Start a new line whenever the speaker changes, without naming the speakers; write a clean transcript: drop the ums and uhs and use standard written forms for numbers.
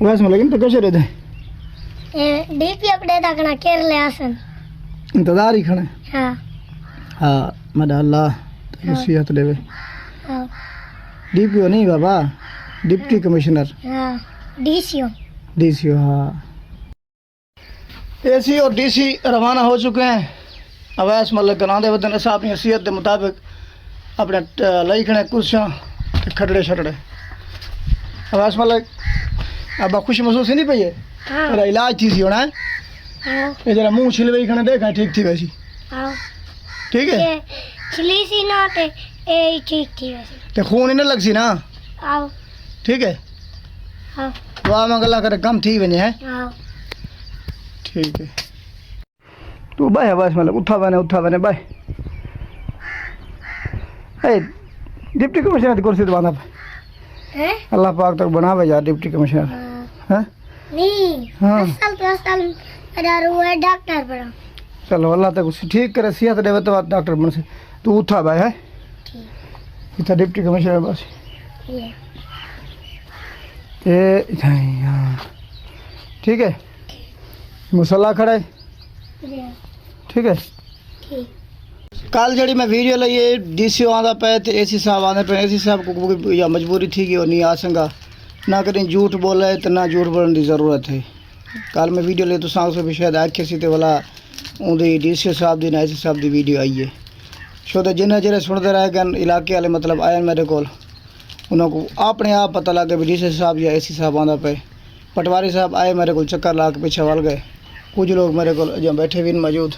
बस में लेकिन तो कैसे रहते
डीपी अपडेट आकना केरले आसन
इंतजार ही खड़े
हाँ
हाँ मदा अल्लाह नसीहत देवे
हाँ
डीपीओ नहीं बाबा डिप्टी कमिश्नर
हाँ डीसीओ
डीसीओ हाँ एसी और डीसी रवाना हो चुके हैं अवैस मलिक गनादे वदन अस अपनी हसीयत के मुताबिक अपने लई खड़े कुर्सियां ते खटड़े छटड़े अवैस मलिक अब खुश महसूस ही नहीं पई है
हाँ
मेरा इलाज थी सी होना है
हाँ
ये जरा मुंह छिलवे खड़े देखा ठीक थी वैसी
हाँ
ठीक है
ये छिली सी ना ते ए ठीक थी वैसे
ते खून ही न लग सी ना
आओ
ठीक है
हाँ
दुआ मंगला करे कम थी वने है
आओ
ठीक है तू बाय बस मतलब उठा बने बाय ए डिप्टी कमिश्नर की कुर्सी दबाना
हैं
अल्लाह पाक तक बनावे यार डिप्टी कमिश्नर हैं
नहीं
हाँ
अस्पताल अरे वो डॉक्टर बड़ा
चलो अल्लाह तक उसे ठीक करे सेहत देवे तो डॉक्टर बन से तू उठा भाई है
ठीक
इतना डिप्टी कमिश्नर बस
ये
ये हाँ ठीक है मुसल्ला खड़ा है
ये
ठीक है
ठीक
कल जड़ी मैं वीडियो लाई डीसीओ आंदा पे ते एसी साहब आंदे पे एसी साहब को या मजबूरी थी कि वो नहीं आ संगा ना करें झूठ बोले तो ना झूठ बोलने की ज़रूरत है कल मैं वीडियो ले तो सांस भी शायद आखे सी ते वाला उन्दी डीसीओ साहब दी ना एसी साहब दी वीडियो आई है शो तो जिन्हें जेरे सुनते रह गए इलाके वाले मतलब आए मेरे को उन्होंने अपने आप पता लग गया भी डीसीओ साहब या एसी साहब आंदा पे पटवारी साहब आए मेरे को चक्कर ला के पीछे वल गए कुछ लोग मेरे को जो बैठे भी मौजूद